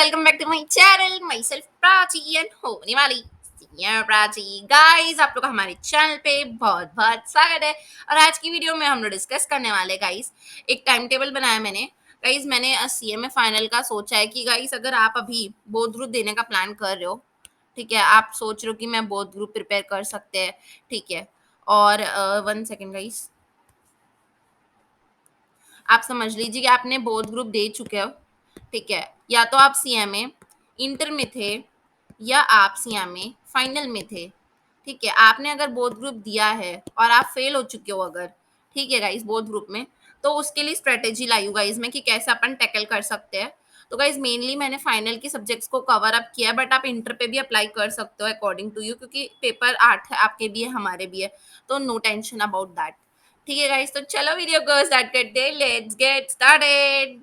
Welcome back to my channel myself Prachi and होने वाली senior Prachi. Guys आप लोग का हमारे चैनल पे बहुत बहुत स्वागत है। और आज की वीडियो में हम लोग डिस्कस करने वाले गाइस, एक टाइम टेबल बनाया मैंने। गाइस मैंने सीएमए फाइनल का सोचा है कि गाइस अगर आप अभी बोध ग्रुप देने का प्लान कर रहे हो, ठीक है, आप सोच रहे हो कि मैं बोध ग्रुप प्रिपेयर कर सकते हैं, ठीक है। और 1 सेकेंड गाइस, आप समझ लीजिए कि आपने बोथ ग्रुप दे चुके हो, ठीक है। या तो आप सीएमए इंटर में थे या आप सीएमए फाइनल में थे, ठीक है। आपने अगर बोथ ग्रुप दिया है और आप फेल हो चुके हो अगर, ठीक है गाइस, बोथ ग्रुप में, तो उसके लिए स्ट्रेटेजी लाई हूँ गाइस मैं कि कैसे अपन टैकल कर सकते हैं। तो गाइस मेनली मैंने फाइनल की सब्जेक्ट्स को कवर अप किया है, बट आप इंटर पे भी अप्लाई कर सकते हो अकॉर्डिंग टू यू, क्योंकि पेपर 8 है, आपके भी है हमारे भी है, तो नो टेंशन अबाउट दैट। ठीक है गाइस, तो चलो वीडियो को स्टार्ट करते हैं, लेट्स गेट स्टार्टेड।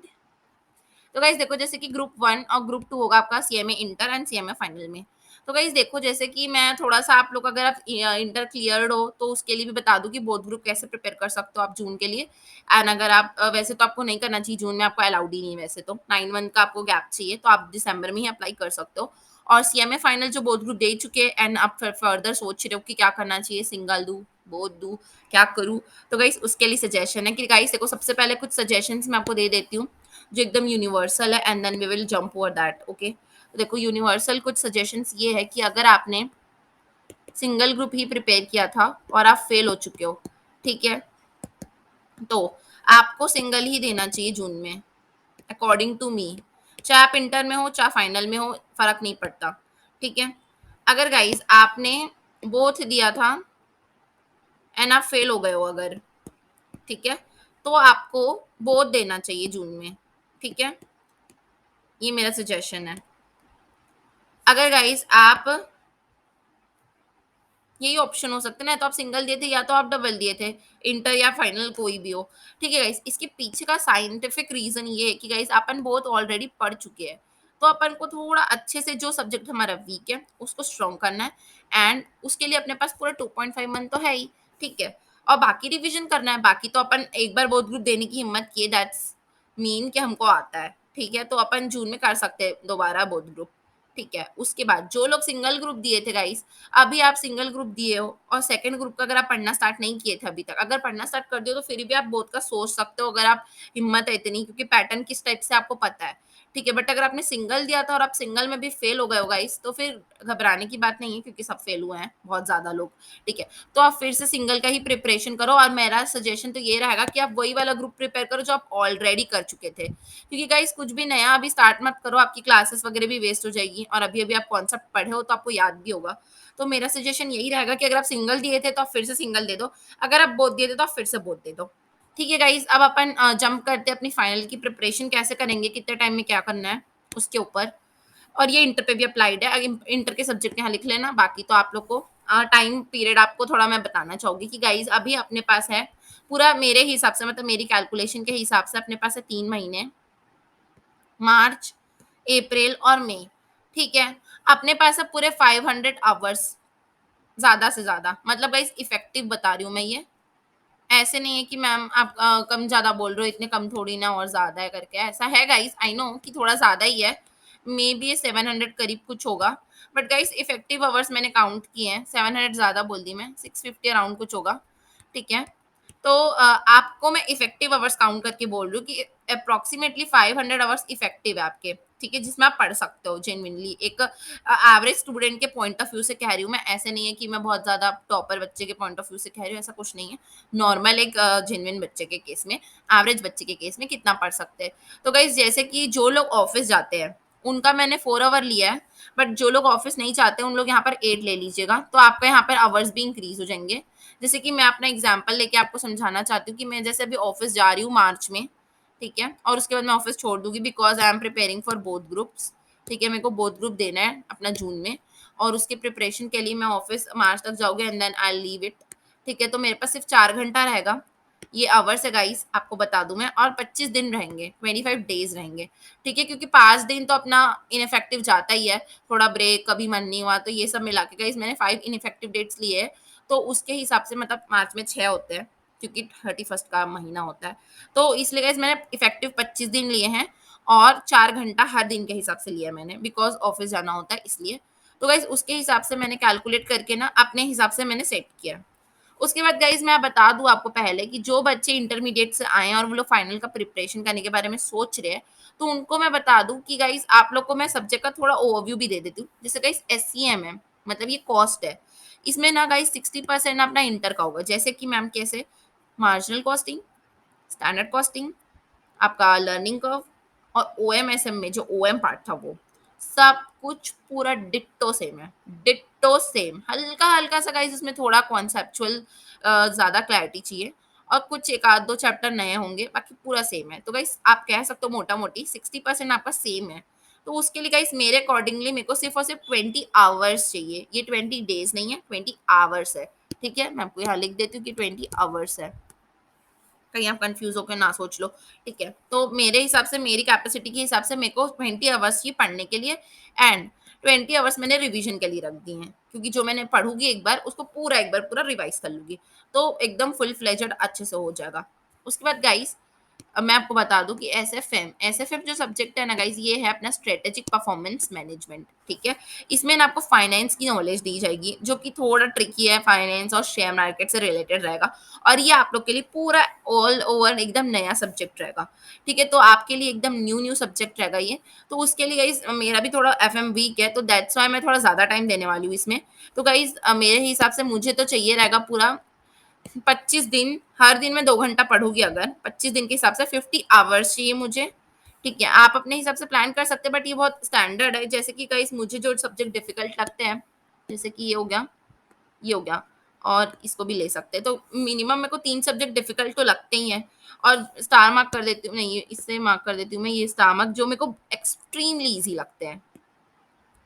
तो गाइस देखो, जैसे कि ग्रुप 1 और ग्रुप 2 होगा आपका CMA inter and CMA final में। तो गाइस देखो, जैसे कि मैं थोड़ा सा आप लोग, अगर आप इंटर क्लियर्ड हो तो उसके लिए भी बता दूं कि बोथ ग्रुप कैसे प्रिपेयर कर सकते हो आप जून के लिए। एंड अगर आप वैसे तो आपको नहीं करना चाहिए जून में, आपको अलाउड ही नहीं है वैसे तो, 9 मंथ का आपको गैप चाहिए, तो आप दिसंबर में ही अप्लाई कर सकते हो। और सीएमए फाइनल जो बोथ ग्रुप दे चुके हैं एंड आप फर्दर सोच रहे हो कि क्या करना चाहिए, सिंगल दू, बोथ दू, क्या करूँ, तो गाइस उसके लिए सजेशन है कि गाइस देखो, सबसे पहले कुछ सजेशंस मैं आपको दे देती हूँ जो एकदम यूनिवर्सल है, and then we will jump over that, okay. तो देखो, यूनिवर्सल कुछ सजेशंस ये है कि अगर आपने सिंगल ग्रुप ही प्रिपेयर किया था और आप फेल हो चुके हो, ठीक है, तो आपको सिंगल ही देना चाहिए जून में, अकॉर्डिंग टू मी। चाहे आप इंटर में हो चाहे फाइनल में हो, फर्क नहीं पड़ता, ठीक है। अगर गाइस आपने बोथ दिया था एंड आप फेल हो गए हो अगर, ठीक है, तो आपको बोथ देना चाहिए जून में, ठीक है। ये मेरा सजेशन है। अगर गाइस आप, यही ऑप्शन हो सकते ना, तो आप सिंगल दिए थे या तो आप डबल दिए थे, इंटर या फाइनल कोई भी हो, ठीक है गाइस। इसके पीछे का साइंटिफिक रीजन ये है कि गाइस अपन बहुत ऑलरेडी पढ़ चुके हैं, तो अपन को थोड़ा अच्छे से जो सब्जेक्ट हमारा वीक है उसको स्ट्रॉन्ग करना है, एंड उसके लिए अपने पास पूरा 2.5 मंथ तो है ही, ठीक है। और बाकी रिविजन करना है, बाकी तो अपन एक बार बोथ ग्रुप देने की हिम्मत किए, दैट्स मीन कि हमको आता है, ठीक है, तो अपन जून में कर सकते हैं दोबारा बोथ ग्रुप, ठीक है। उसके बाद जो लोग सिंगल ग्रुप दिए थे गाइस, अभी आप सिंगल ग्रुप दिए हो और सेकंड ग्रुप का अगर आप पढ़ना स्टार्ट नहीं किए थे अभी तक, अगर पढ़ना स्टार्ट कर दियो तो फिर भी आप बोथ का सोच सकते हो, अगर आप हिम्मत है इतनी, क्योंकि पैटर्न किस टाइप से आपको पता है, ठीक है। बट अगर आपने सिंगल दिया था और आप सिंगल में भी फेल हो गए हो गाइस, तो फिर घबराने की बात नहीं है, क्योंकि सब फेल हुए हैं बहुत ज्यादा लोग, ठीक है। तो आप फिर से सिंगल का ही प्रिपरेशन करो, और मेरा सजेशन तो ये रहेगा कि आप वही वाला ग्रुप प्रिपेयर करो जो आप ऑलरेडी कर चुके थे, क्योंकि गाइस कुछ भी नया अभी स्टार्ट मत करो, आपकी क्लासेस वगैरह भी वेस्ट हो जाएगी, और अभी अभी आप कॉन्सेप्ट पढ़े हो तो आपको याद भी होगा। तो मेरा सजेशन यही रहेगा कि अगर आप सिंगल दिए थे तो आप फिर से सिंगल दे दो, अगर आप बोथ दिए थे तो आप फिर से बोथ दे दो, ठीक है गाइस। अब अपन जंप करते हैं अपनी फाइनल की प्रिपरेशन कैसे करेंगे, कितने टाइम में क्या करना है उसके ऊपर। और ये इंटर पे भी अप्लाइड है, इंटर के सब्जेक्ट यहाँ लिख लेना, बाकी तो आप लोग को टाइम पीरियड आपको थोड़ा मैं बताना चाहूंगी कि गाइज अभी अपने पास है पूरा, मेरे हिसाब से, मतलब मेरी कैलकुलेशन के हिसाब से अपने पास है 3 महीने, मार्च, अप्रैल और मई, ठीक है। अपने पास है पूरे 500 आवर्स, ज्यादा से ज्यादा, मतलब गाइस इफेक्टिव बता रही हूँ मैं ये, ऐसे नहीं है कि मैम आप कम ज्यादा बोल रहे हो, इतने कम थोड़ी ना और ज्यादा है करके, ऐसा है गाइस, आई नो कि थोड़ा ज्यादा ही है, मे बी ये 700 करीब कुछ होगा, बट गाइस इफेक्टिव आवर्स मैंने काउंट किए हैं, 700 ज्यादा बोल दी मैं, 650 अराउंड कुछ होगा, ठीक है। तो आपको मैं इफेक्टिव आवर्स काउंट करके बोल रही हूँ कि अप्रोक्सीमेटली 500 आवर्स इफेक्टिव है आपके, ठीक है, जिसमें आप पढ़ सकते हो जेन्युइनली, एक एवरेज स्टूडेंट के पॉइंट ऑफ व्यू से कह रही हूँ मैं, ऐसे नहीं है कि मैं बहुत ज्यादा टॉपर बच्चे के पॉइंट ऑफ व्यू से कह रही हूँ, ऐसा कुछ नहीं है। नॉर्मल एक जेन्युइन बच्चे के केस में, एवरेज बच्चे के केस में कितना पढ़ सकते हैं। तो गाइस जैसे कि जो लोग ऑफिस जाते हैं उनका मैंने 4 आवर लिया है, बट जो लोग ऑफिस नहीं चाहते उन लोग यहाँ पर 8 ले लीजिएगा, तो आपका यहाँ पर आवर्स भी इंक्रीज हो जाएंगे। जैसे कि मैं अपना एग्जाम्पल लेके आपको समझाना चाहती हूँ कि मैं जैसे अभी ऑफिस जा रही हूँ मार्च में, ठीक है, और उसके बाद मैं ऑफिस छोड़ दूंगी because I am preparing for both groups, ठीक है, मेरे को बोथ ग्रुप देना है अपना जून में, और उसके प्रिपरेशन के लिए मैं ऑफिस मार्च तक जाऊंगी and then I leave it, ठीक है। तो मेरे पास सिर्फ 4 घंटा रहेगा, ये आवर्स है गाइस, आपको बता दूं मैं, और 25 दिन रहेंगे, 25 डेज रहेंगे, ठीक है, क्योंकि 5 दिन तो अपना इनफेक्टिव जाता ही है, थोड़ा ब्रेक कभी मन नहीं हुआ, तो ये सब मिला के गाइस मैंने 5 इनफेक्टिव डेट्स लिए है, तो उसके हिसाब से मतलब मार्च में 6 होते हैं, क्योंकि 31 का महीना होता है, तो इसलिए गाइस मैंने इफेक्टिव 25 दिन लिए हैं, और 4 घंटा हर दिन के हिसाब से लिया मैंने, बिकॉज़ ऑफ़िस जाना होता है इसलिए। तो गाइज़ उसके हिसाब से मैंने कैलकुलेट करके ना अपने हिसाब से मैंने सेट किया। उसके बाद गाइज़ मैं बता दूँ आपको पहले कि जो बच्चे इंटरमीडिएट से आए हैं और वो लोग फाइनल का प्रिपरेशन करने के बारे में सोच रहे हैं, तो उनको मैं बता दूँ कि गाइज़ आप लोग को मैं सब्जेक्ट का थोड़ा ओवरव्यू भी दे देती हूँ। जैसे गाइज़ एससीएम है, मतलब ये कॉस्ट है। इसमें ना गाइज़ 60% अपना इंटर का होगा। जैसे कि मैम कैसे? मार्जिनल कॉस्टिंग, स्टैंडर्ड कॉस्टिंग, आपका लर्निंग कर्व और ओएमएसएम में जो ओएम पार्ट था वो, सब कुछ पूरा डिट्टो सेम है, डिट्टो सेम। हल्का-हल्का सा गाइज़ इसमें थोड़ा कॉन्सेप्चुअल ज़्यादा क्लैरिटी चाहिए और कुछ 1 आध 2 चैप्टर नए होंगे, बाकी पूरा सेम है। तो गाइज़ आप कह सकते हो मोटा-मोटी 60% आपका सेम है। तो उसके लिए गाइज़ मेरे अकॉर्डिंगली मेरे को सिर्फ़ और सिर्फ़ 20 आवर्स चाहिए। ये 20 डेज़ नहीं है, 20 आवर्स है। ठीक है? मैं आपको यहाँ लिख देती हूँ कि 20 आवर्स है। कहीं आप कंफ्यूज होकर ना सोच लो, ठीक है? तो मेरे हिसाब से मेरी कैपेसिटी के हिसाब से मेरे को 20 अवर्स ही पढ़ने के लिए एंड 20 अवर्स मैंने रिवीजन के लिए रख दिए हैं, क्योंकि जो मैंने पढ़ूँगी एक बार उसको पूरा एक बार पूरा रिवाइज़ कर लूँगी, तो एकदम फुल फ्लेजेड अच्छे से हो जाएगा। उसके बाद गाइस अब मैं आपको बता दूँ कि एसएफएम जो सब्जेक्ट है ना गाइस ये है अपना स्ट्रेटेजिक परफॉर्मेंस मैनेजमेंट, ठीक है? इसमें ना आपको फाइनेंस की नॉलेज दी जाएगी जो कि थोड़ा ट्रिकी है, फाइनेंस और शेयर मार्केट से रिलेटेड रहेगा और ये आप लोग के लिए पूरा ऑल ओवर एकदम नया सब्जेक्ट रहेगा, ठीक है? तो आपके लिए एकदम न्यू सब्जेक्ट रहेगा ये। तो उसके लिए गाइस मेरा भी थोड़ा एफएम वीक है तो दैट्स व्हाई मैं थोड़ा ज़्यादा टाइम देने वाली हूँ इसमें। तो गाइस मेरे हिसाब से मुझे तो चाहिए रहेगा पूरा 25 दिन, हर दिन मैं 2 घंटा पढ़ूँगी अगर 25 दिन के हिसाब से 50 आवर्स चाहिए मुझे, ठीक है? आप अपने हिसाब से प्लान कर सकते हैं बट ये बहुत स्टैंडर्ड है जैसे कि गाइस मुझे जो सब्जेक्ट डिफ़िकल्ट लगते हैं, जैसे कि ये हो गया और इसको भी ले सकते हैं। तो मिनिमम मेरे को 3 सब्जेक्ट डिफ़िकल्ट तो लगते ही हैं और स्टार मार्क कर देती हूँ नहीं, ये इससे मार्क कर देती हूँ मैं ये स्टार मार्क जो मेरे को एक्सट्रीमली ईज़ी लगते हैं।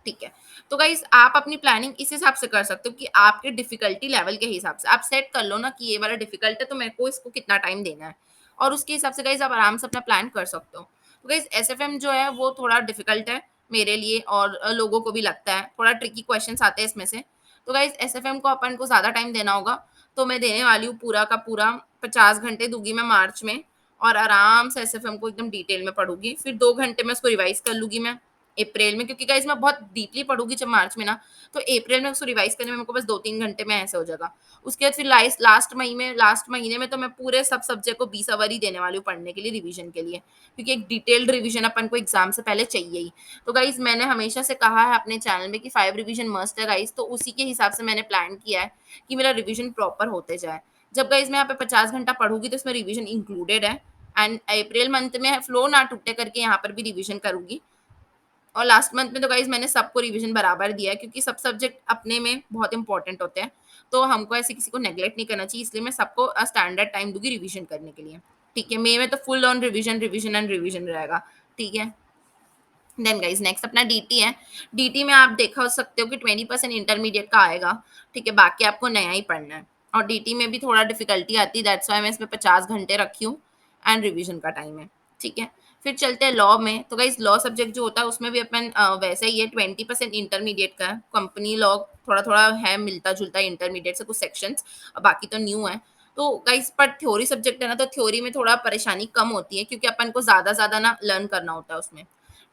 ठीक है। तो गाइज़ आप अपनी प्लानिंग इस हिसाब से कर सकते हो कि आपके डिफ़िकल्टी लेवल के हिसाब से आप सेट कर लो ना कि ये वाला डिफ़िकल्ट है तो मेरे को इसको कितना टाइम देना है। और उसके हिसाब से गाइज़ आप आराम से अपना प्लान कर सकते हो। तो गाइज़ एसएफएम जो है वो थोड़ा डिफ़िकल्ट है मेरे लिए और लोगों को भी लगता है। थोड़ा ट्रिकी क्वेश्चन्स आते हैं इसमें से। तो गाइज़ एसएफएम को अपन को ज़्यादा टाइम देना होगा। तो मैं देने वाली हूँ पूरा का पूरा 50 घंटे दूँगी मैं मार्च में और आराम से एसएफएम को एकदम डिटेल में पढ़ूँगी। फिर 2 घंटे में उसको रिवाइज़ कर लूँगी मैं। अप्रैल में क्योंकि गाइज़ मैं बहुत डीपली पढ़ूँगी जब मार्च में ना, तो अप्रैल में उसको रिवाइज़ करने में मेरे को बस 2-3 घंटे में ऐसे हो जाएगा। उसके बाद फिर लास्ट महीने में तो मैं पूरे सब सब्जेक्ट को 20 आवर ही देने वाली हूँ पढ़ने के लिए, रिवीजन के लिए, क्योंकि एक डिटेल्ड रिवीजन अपन को एग्ज़ाम से पहले चाहिए ही। तो गाइज़ मैंने हमेशा से कहा है अपने चैनल में कि 5 रिवीजन मस्ट है गाइज़, तो उसी के हिसाब से मैंने प्लान किया है कि मेरा रिवीजन प्रॉपर होते जाए। जब गाइज़ मैं यहाँ पे 50 घंटा पढ़ूँगी तो इसमें रिवीजन इंक्लूडेड है एंड अप्रैल मंथ में फ्लो ना टूटे करके यहाँ पर भी रिवीजन करूँगी। और लास्ट मंथ में तो गाइज़ मैंने सबको रिवीजन बराबर दिया है क्योंकि सब सब्जेक्ट अपने में बहुत इंपॉर्टेंट होते हैं। तो हमको ऐसे किसी को नेग्लेक्ट नहीं करना चाहिए इसलिए मैं सबको स्टैंडर्ड टाइम दूँगी रिवीजन करने के लिए। ठीक है, मई में तो full on revision, revision and revision रहेगा। ठीक है? देन गाइस नेक्स्ट अपना डीटी है। डीटी में आप देखा हो सकते हो कि 20% इंटरमीडिएट का आएगा, ठीक है? बाकी आपको नया ही पढ़ना है और डीटी में भी थोड़ा डिफ़िकल्टी आती है दैट्स व्हाई मैं इसमें 50 घंटे रखी हूँ एंड रिवीजन का टाइम है, ठीक है? फिर चलते हैं लॉ में, तो गाइस लॉ सब्जेक्ट जो होता है उसमें भी अपन वैसे ही है 20% इंटरमीडिएट का है। कंपनी लॉ थोड़ा-थोड़ा है मिलता-जुलता इंटरमीडिएट से कुछ सेक्शंस बाकी तो न्यू है। तो गाइस पर थ्योरी सब्जेक्ट है ना, तो थ्योरी में थोड़ा परेशानी कम होती है क्योंकि अपन को ज़्यादा-ज़्यादा ना लर्न करना होता है उसमें।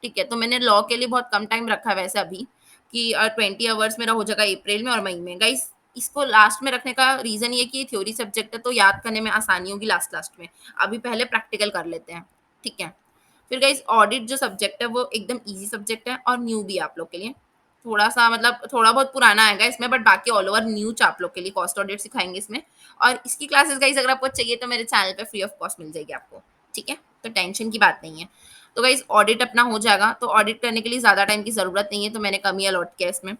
ठीक है, तो मैंने लॉ के लिए बहुत कम टाइम रखा है वैसे अभी कि 20 अवर्स मेरा हो जाएगा अप्रैल में और मई में। गाइस इसको लास्ट में रखने का रीज़न ये है कि ये थ्योरी सब्जेक्ट है तो याद करने में आसानी होगी लास्ट-लास्ट में। अभी पहले प्रैक्टिकल कर लेते हैं, ठीक है? फिर गाइस ऑडिट जो सब्जेक्ट है वो एकदम ईज़ी सब्जेक्ट है और न्यू भी है आप लोग के लिए। थोड़ा-सा मतलब थोड़ा बहुत पुराना आएगा इसमें बट बाकी ऑल ओवर न्यू च आप लोग के लिए कॉस्ट ऑडिट सिखाएँगे इसमें और इसकी क्लासेस गाइस अगर आपको चाहिए तो मेरे चैनल पे फ्री ऑफ कॉस्ट मिल जाएगी आपको, ठीक है? तो टेंशन की बात नहीं है। तो गाइस ऑडिट अपना हो जाएगा, तो ऑडिट करने के लिए ज़्यादा टाइम की ज़रूरत नहीं है, तो मैंने कम ही अलॉट किया है इसमें,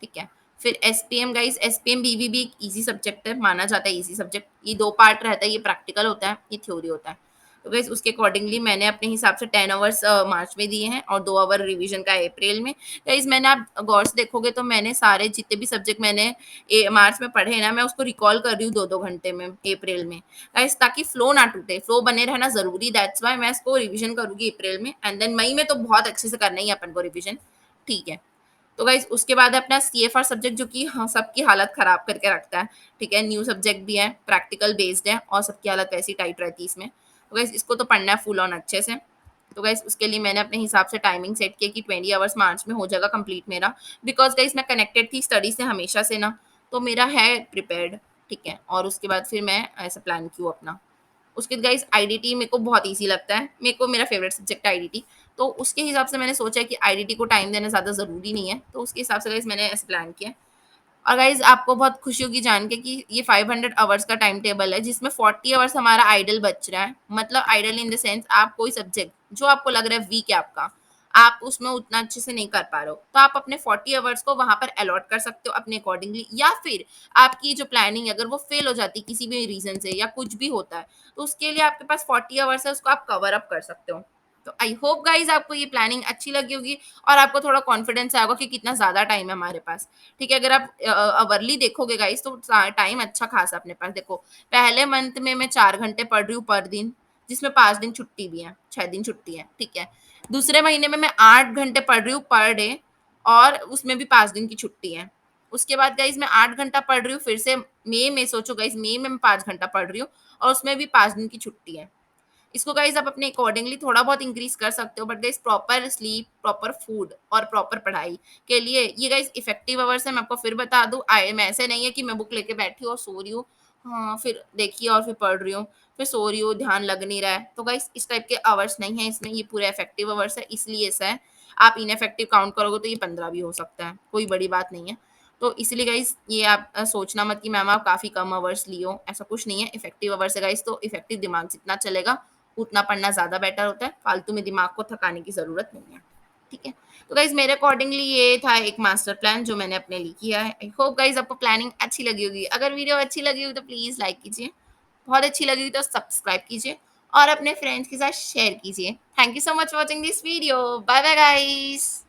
ठीक है। फिर एसपीएम गाइस एसपीएम बीवी भी एक ईज़ी सब्जेक्ट है, माना जाता है ईज़ी सब्जेक्ट। ये 2 पार्ट रहता है, ये प्रैक्टिकल होता है, ये थ्योरी होता है। तो गाइस उसके अकॉर्डिंगली मैंने अपने हिसाब से 10 अवर्स मार्च में दिए हैं और 2 आवर रिवीजन का अप्रैल में। गाइस मैंने आप गौर से देखोगे तो मैंने सारे जितने भी सब्जेक्ट मैंने मार्च में पढ़े हैं ना, मैं उसको रिकॉल कर रही हूँ 2-2 घंटे में अप्रैल में। गाइस ताकि फ्लो ना टूटे, फ्लो बने रहना ज़रूरी दैट्स व्हाई मैं इसको रिवीजन करूँगी अप्रैल में एंड देन मई में तो बहुत अच्छे से करना ही है अपन को रिवीजन, ठीक है। तो गाइस उसके बाद है अपना सीएफआर सब्जेक्ट जो कि हाँ, सबकी हालत खराब करके रखता है, ठीक है? न्यू सब्जेक्ट भी है, प्रैक्टिकल बेस्ड है और सबकी हालत वैसी टाइट रहती है इसमें। तो गाइस इसको तो पढ़ना है फुल ऑन अच्छे से। तो गाइस उसके लिए मैंने अपने हिसाब से टाइमिंग सेट की कि 20 आवर्स मार्च में हो जाएगा कंप्लीट मेरा, बिकॉज़ गाइस मैं कनेक्टेड थी स्टडी से हमेशा से ना, तो मेरा है प्रिपेयर्ड, ठीक है? और उसके बाद फिर मैं ऐसा प्लान किया अपना। उसके बाद गाइस आईडीटी मेरे को बहुत ईज़ी लगता है, मेरे को मेरा फेवरेट सब्जेक्ट है आईडीटी, तो उसके हिसाब से मैंने सोचा कि आईडीटी को टाइम देना ज़्यादा ज़रूरी नहीं है, तो उसके हिसाब से गाइस मैंने ऐसे प्लान किया। और गाइज़ आपको बहुत खुशी होगी जान के कि ये 500 आवर्स का टाइम टेबल है जिसमें 40 आवर्स हमारा आइडल बच रहा है। मतलब आइडल इन द सेंस आप कोई सब्जेक्ट जो आपको लग रहा है वीक है आपका, आप उसमें उतना अच्छे से नहीं कर पा रहे हो, तो आप अपने 40 आवर्स को वहाँ पर अलॉट कर सकते हो अपने अकॉर्डिंगली, या फिर आपकी जो प्लानिंग है अगर वो फेल हो जाती है किसी भी रीज़न से या कुछ भी होता है, तो उसके लिए आपके पास 40 आवर्स है उसको आप कवर अप कर सकते हो। तो आई होप गाइज़ आपको ये प्लानिंग अच्छी लगी होगी और आपको थोड़ा कॉन्फिडेंस आएगा कि कितना ज़्यादा टाइम है हमारे पास। ठीक है, अगर आप अवरली देखोगे गाइस तो टाइम अच्छा खासा अपने पास। देखो, पहले मंथ में मैं 4 घंटे पढ़ रही हूँ पर दिन, जिसमें 5 दिन छुट्टी भी है, 6 दिन छुट्टी है, ठीक है। दूसरे महीने में मैं 8 घंटे पढ़ रही हूँ पर डे और उसमें भी 5 दिन की छुट्टी है। उसके बाद गाइस मैं 8 घंटा पढ़ रही हूँ फिर से मई में, सोचो गाइस मई में मैं 5 घंटा पढ़ रही हूँ और उसमें भी 5 दिन की छुट्टी है। इसको गाइस आप अपने अकॉर्डिंगली थोड़ा बहुत इंक्रीज कर सकते हो, but guys proper sleep, proper food और प्रॉपर पढ़ाई के लिए ये गाइस इफेक्टिव आवर्स है। मैं आपको फिर बता दूं, आई मैं ऐसे नहीं है कि मैं बुक लेके बैठी हूँ और सो रही हूँ, हाँ फिर देखिए और फिर पढ़ रही हूँ, फिर सो रही हूँ, ध्यान लग नहीं रहा है। तो गाइस इस टाइप के आवर्स नहीं है इसमें, ये पूरे इफेक्टिव आवर्स है, इसलिए ऐसा है। आप इनइफेक्टिव काउंट करोगे तो ये 15 भी हो सकता है, कोई बड़ी बात नहीं है। तो इसलिए गाइस ये आप सोचना मत कि मैम आप काफी कम आवर्स लियो, ऐसा कुछ नहीं है। इफेक्टिव आवर्स है गाइस, तो इफेक्टिव दिमाग जितना चलेगा उतना पढ़ना ज़्यादा बेटर होता है, फालतू में दिमाग को थकाने की ज़रूरत नहीं है, ठीक है? तो गाइज़ मेरे अकॉर्डिंगली ये था एक मास्टर प्लान जो मैंने अपने लिए किया है। आई होप गाइज़ आपको प्लानिंग अच्छी लगी होगी। अगर वीडियो अच्छी लगी हो तो प्लीज़ लाइक कीजिए, बहुत अच्छी लगी हुई तो सब्सक्राइब कीजिए और अपने फ्रेंड्स के साथ शेयर कीजिए। Thank you so much for watching this video. Bye bye guys.